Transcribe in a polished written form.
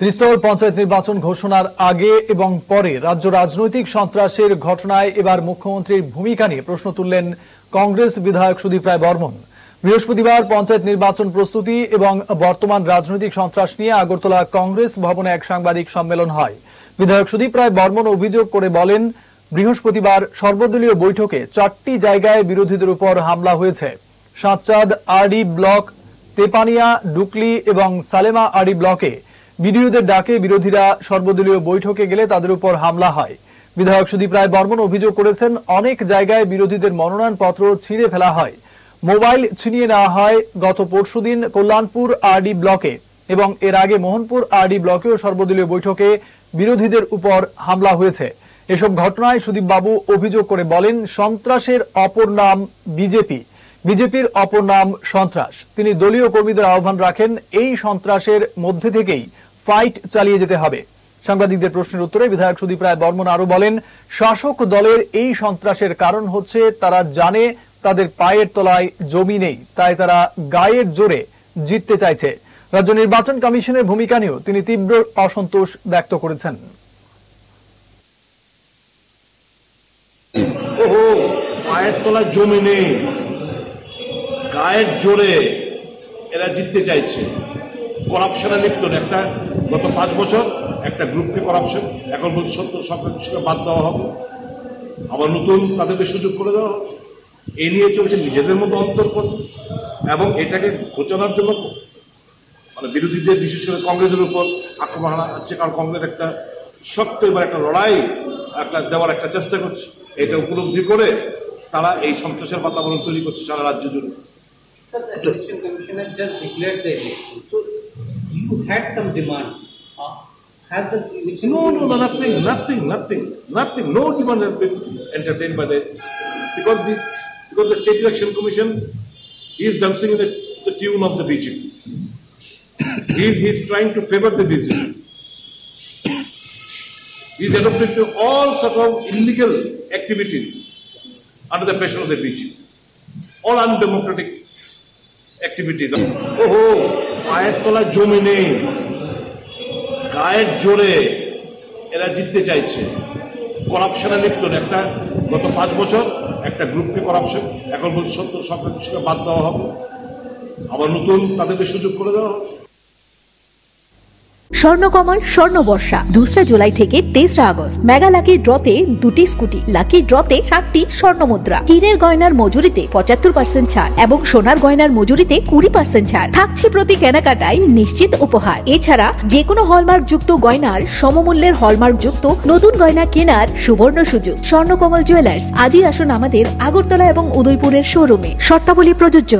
ত্রিস্তর পঞ্চায়েত নির্বাচন ঘোষণার আগে এবং পরে রাজ্য রাজনৈতিক সন্ত্রাসের ঘটনায় এবার মুখ্যমন্ত্রীর ভূমিকা নিয়ে প্রশ্ন তুললেন কংগ্রেস বিধায়ক সুদীপ রায় বর্মন। বৃহস্পতিবার পঞ্চায়েত নির্বাচন প্রস্তুতি এবং বর্তমান রাজনৈতিক সন্ত্রাস নিয়ে আগরতলা কংগ্রেস ভবনে এক সাংবাদিক সম্মেলন হয়। বিধায়ক সুদীপ রায় বর্মন অভিযোগ করে বলেন, বৃহস্পতিবার সর্বদলীয় বৈঠকে 4টি জায়গায় বিরোধীদের উপর হামলা হয়েছে। সাঁতচাঁদ আরডি ব্লক, তেপানিয়া, ডুকলি এবং সালেমা আরডি ব্লকে বিডিওদের ডাকে বিরোধীরা সর্বদলীয় বৈঠকে গেলে তাদের উপর হামলা হয়। বিধায়ক সুদীপ রায় বর্মন অভিযোগ করেছেন, অনেক জায়গায় বিরোধীদের মনোনয়নপত্র ছিঁড়ে ফেলা হয়, মোবাইল ছিনিয়ে নেওয়া হয়। গত পরশুদিন কল্যাণপুর আরডি ব্লকে এবং এর আগে মোহনপুর আরডি ব্লকেও সর্বদলীয় বৈঠকে বিরোধীদের উপর হামলা হয়েছে। এসব ঘটনায় সুদীপ বাবু অভিযোগ করে বলেন, সন্ত্রাসের অপর নাম বিজেপি, বিজেপির অপর নাম সন্ত্রাস। তিনি দলীয় কর্মীদের আহ্বান রাখেন, এই সন্ত্রাসের মধ্যে থেকেই ফাইট চালিয়ে যেতে হবে। সাংবাদিকদের প্রশ্নের উত্তরে বিধায়ক সুদীপ রায় বর্মন আরো বলেন, শাসক দলের এই সন্ত্রাসের কারণ হচ্ছে তারা জানে তাদের পায়ের তলায় জমি নেই, তাই তারা গায়ের জোরে জিততে চাইছে। রাজ্য নির্বাচন কমিশনের ভূমিকা নিয়েও তিনি তীব্র অসন্তোষ ব্যক্ত করেছেন। পায়ের তলায় জমি নেই, গায়ের জোরে এরা জিততে চাইছে। করাপশনে লিপ্ত একটা গত 5 বছর একটা গ্রুপকে করাপশন, এখন বলছে 70% বাদ দেওয়া হবে, আবার নতুন তাদেরকে সুযোগ করে দেওয়া হবে। এই নিয়ে চলছে নিজেদের মধ্যে অন্তর্পণ এবং এটাকে ঘোচানোর জন্য মানে বিরোধীদের, বিশেষ করে কংগ্রেসের উপর আক্রমণ হচ্ছে। কারণ কংগ্রেস একটা শক্ত এবার একটা লড়াই দেওয়ার একটা চেষ্টা করছে। এটা উপলব্ধি করে তারা এই সন্ত্রাসের বাতাবরণ তৈরি করছে সারা রাজ্য জুড়ে। The Election Commission has just declared the election. So you had some demand. Has the election? No, nothing. No demand has been entertained by because the State Election Commission is dancing in the tune of the BJP. He is trying to favor the BJP. He is adopted to all sort of illegal activities under the pressure of the BJP. All undemocratic activities. পায়ের তলায় জমি নেই, গায়ের জোরে এরা জিততে চাইছে। করাপশনে লিপ্ত একটা গত 5 বছর একটা গ্রুপকে করাপশন, এখন বলছে 70% বাদ দেওয়া হবে, আবার নতুন তাদেরকে সুযোগ করে দেওয়া হবে। স্বর্ণকমল স্বর্ণবর্ষা 2 জুলাই থেকে 23 আগস্ট। মেগা লাকি ড্রতে 2টি স্কুটি, লাকি ড্রতে 7টি স্বর্ণমুদ্রা, হীরের গয়নার মজুরিতে 75% ছাড় এবং সোনার গয়নার মজুরিতে 20% ছাড় থাকছে প্রতি কেনাকাটায় নিশ্চিত উপহার। এছাড়া যে কোনো হলমার্ক যুক্ত গয়নার সমমূল্যের হলমার্ক যুক্ত নতুন গয়না কেনার সুবর্ণ সুযোগ। স্বর্ণকমল জুয়েলার্স, আজই আসুন আমাদের আগরতলা এবং উদয়পুরের শোরুমে। শর্তাবলী প্রযোজ্য।